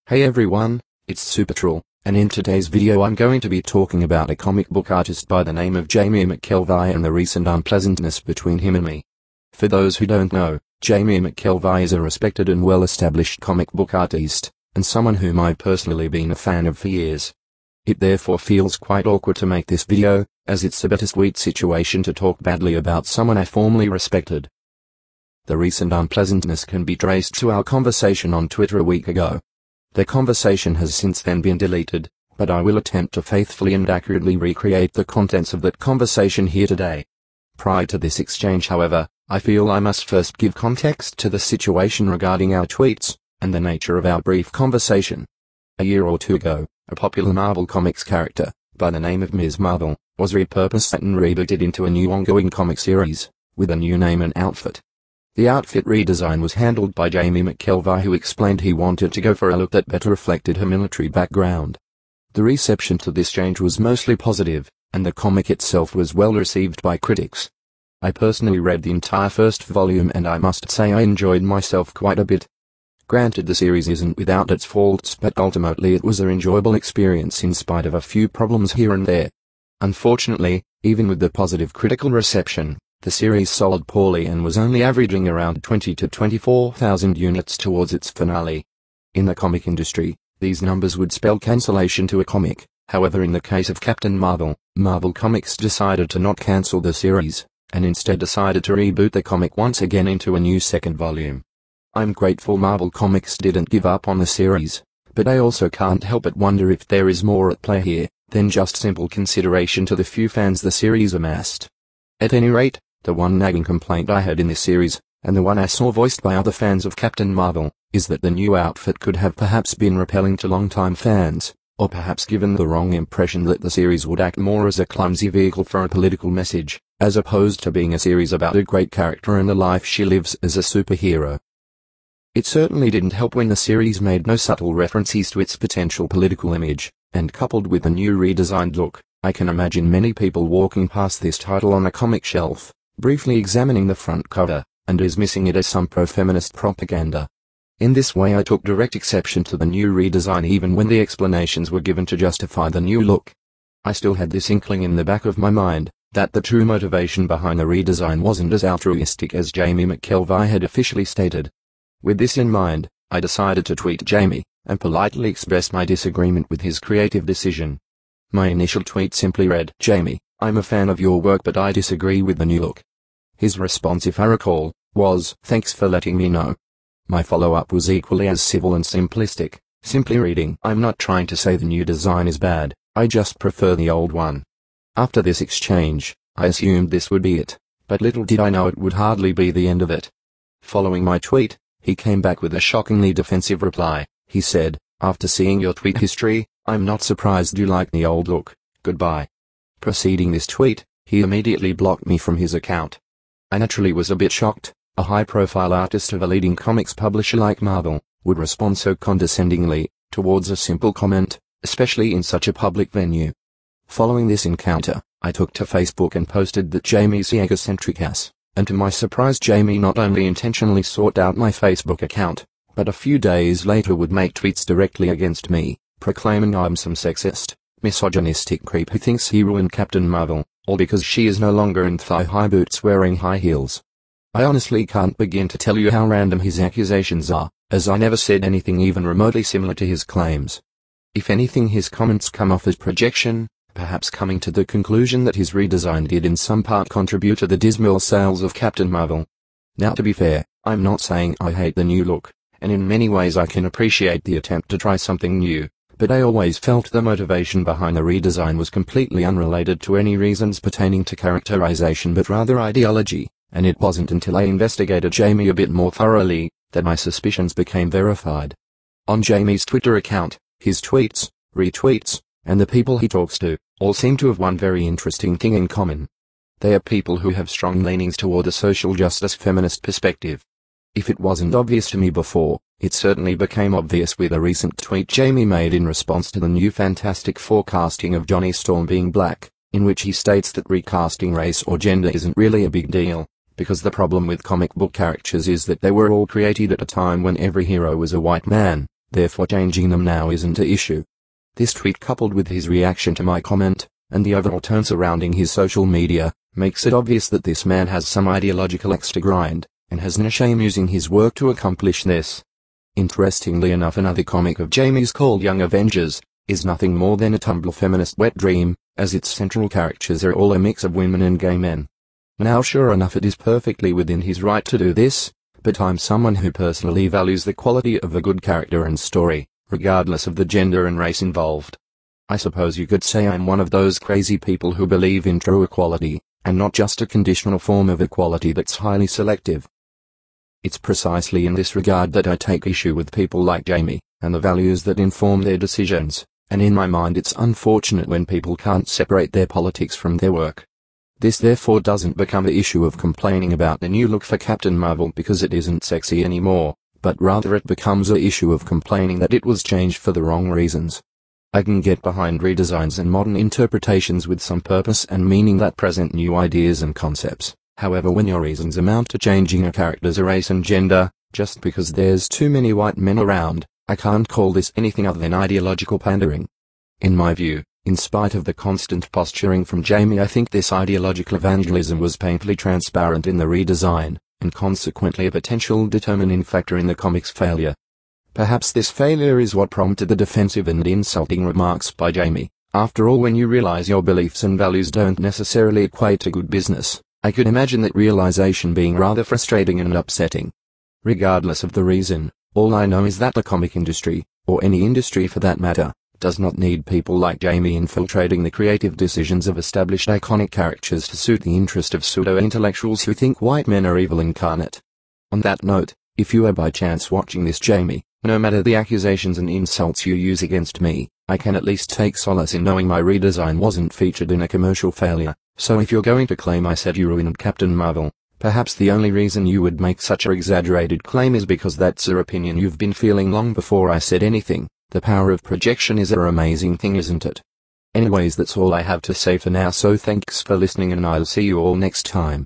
Hey everyone, it's Supertroll, and in today's video I'm going to be talking about a comic book artist by the name of Jamie McKelvie and the recent unpleasantness between him and me. For those who don't know, Jamie McKelvie is a respected and well-established comic book artist, and someone whom I've personally been a fan of for years. It therefore feels quite awkward to make this video, as it's a bittersweet situation to talk badly about someone I formerly respected. The recent unpleasantness can be traced to our conversation on Twitter a week ago. The conversation has since then been deleted, but I will attempt to faithfully and accurately recreate the contents of that conversation here today. Prior to this exchange, however, I feel I must first give context to the situation regarding our tweets, and the nature of our brief conversation. A year or two ago, a popular Marvel Comics character, by the name of Ms. Marvel, was repurposed and rebooted into a new ongoing comic series, with a new name and outfit. The outfit redesign was handled by Jamie McKelvie, who explained he wanted to go for a look that better reflected her military background. The reception to this change was mostly positive, and the comic itself was well received by critics. I personally read the entire first volume and I must say I enjoyed myself quite a bit. Granted, the series isn't without its faults, but ultimately it was an enjoyable experience in spite of a few problems here and there. Unfortunately, even with the positive critical reception, the series sold poorly and was only averaging around 20 to 24,000 units towards its finale. In the comic industry, these numbers would spell cancellation to a comic. However, in the case of Captain Marvel, Marvel Comics decided to not cancel the series, and instead decided to reboot the comic once again into a new second volume. I'm grateful Marvel Comics didn't give up on the series, but I also can't help but wonder if there is more at play here than just simple consideration to the few fans the series amassed. At any rate, the one nagging complaint I had in this series, and the one I saw voiced by other fans of Captain Marvel, is that the new outfit could have perhaps been repelling to longtime fans, or perhaps given the wrong impression that the series would act more as a clumsy vehicle for a political message, as opposed to being a series about a great character and the life she lives as a superhero. It certainly didn't help when the series made no subtle references to its potential political image, and coupled with the new redesigned look, I can imagine many people walking past this title on a comic shelf, briefly examining the front cover, and dismissing it as some pro-feminist propaganda. In this way I took direct exception to the new redesign even when the explanations were given to justify the new look. I still had this inkling in the back of my mind, that the true motivation behind the redesign wasn't as altruistic as Jamie McKelvie had officially stated. With this in mind, I decided to tweet Jamie, and politely express my disagreement with his creative decision. My initial tweet simply read, "Jamie, I'm a fan of your work but I disagree with the new look." His response, if I recall, was, "Thanks for letting me know." My follow-up was equally as civil and simplistic, simply reading, "I'm not trying to say the new design is bad, I just prefer the old one." After this exchange, I assumed this would be it, but little did I know it would hardly be the end of it. Following my tweet, he came back with a shockingly defensive reply. He said, "After seeing your tweet history, I'm not surprised you like the old look, goodbye." Preceding this tweet, he immediately blocked me from his account. I naturally was a bit shocked. A high-profile artist of a leading comics publisher like Marvel would respond so condescendingly towards a simple comment, especially in such a public venue. Following this encounter, I took to Facebook and posted that Jamie's egocentric ass, and to my surprise Jamie not only intentionally sought out my Facebook account, but a few days later would make tweets directly against me, proclaiming I'm some sexist, misogynistic creep who thinks he ruined Captain Marvel, all because she is no longer in thigh-high boots wearing high heels. I honestly can't begin to tell you how random his accusations are, as I never said anything even remotely similar to his claims. If anything, his comments come off as projection, perhaps coming to the conclusion that his redesign did in some part contribute to the dismal sales of Captain Marvel. Now, to be fair, I'm not saying I hate the new look, and in many ways I can appreciate the attempt to try something new, but I always felt the motivation behind the redesign was completely unrelated to any reasons pertaining to characterization but rather ideology, and it wasn't until I investigated Jamie a bit more thoroughly that my suspicions became verified. On Jamie's Twitter account, his tweets, retweets, and the people he talks to, all seem to have one very interesting thing in common. They are people who have strong leanings toward a social justice feminist perspective. If it wasn't obvious to me before, it certainly became obvious with a recent tweet Jamie made in response to the new Fantastic Four casting of Johnny Storm being black, in which he states that recasting race or gender isn't really a big deal, because the problem with comic book characters is that they were all created at a time when every hero was a white man, therefore changing them now isn't an issue. This tweet, coupled with his reaction to my comment, and the overall tone surrounding his social media, makes it obvious that this man has some ideological axe to grind, and has no shame using his work to accomplish this. Interestingly enough, another comic of Jamie's called Young Avengers is nothing more than a Tumblr feminist wet dream, as its central characters are all a mix of women and gay men. Now sure enough, it is perfectly within his right to do this, but I'm someone who personally values the quality of a good character and story, regardless of the gender and race involved. I suppose you could say I'm one of those crazy people who believe in true equality, and not just a conditional form of equality that's highly selective. It's precisely in this regard that I take issue with people like Jamie, and the values that inform their decisions, and in my mind it's unfortunate when people can't separate their politics from their work. This therefore doesn't become an issue of complaining about the new look for Captain Marvel because it isn't sexy anymore, but rather it becomes an issue of complaining that it was changed for the wrong reasons. I can get behind redesigns and modern interpretations with some purpose and meaning that present new ideas and concepts. However, when your reasons amount to changing a character's race and gender, just because there's too many white men around, I can't call this anything other than ideological pandering. In my view, in spite of the constant posturing from Jamie, I think this ideological evangelism was painfully transparent in the redesign, and consequently a potential determining factor in the comic's failure. Perhaps this failure is what prompted the defensive and insulting remarks by Jamie. After all, when you realize your beliefs and values don't necessarily equate to good business, I could imagine that realization being rather frustrating and upsetting. Regardless of the reason, all I know is that the comic industry, or any industry for that matter, does not need people like Jamie infiltrating the creative decisions of established iconic characters to suit the interest of pseudo-intellectuals who think white men are evil incarnate. On that note, if you are by chance watching this, Jamie, no matter the accusations and insults you use against me, I can at least take solace in knowing my redesign wasn't featured in a commercial failure. So if you're going to claim I said you ruined Captain Marvel, perhaps the only reason you would make such an exaggerated claim is because that's an opinion you've been feeling long before I said anything. The power of projection is an amazing thing, isn't it? Anyways, that's all I have to say for now, so thanks for listening and I'll see you all next time.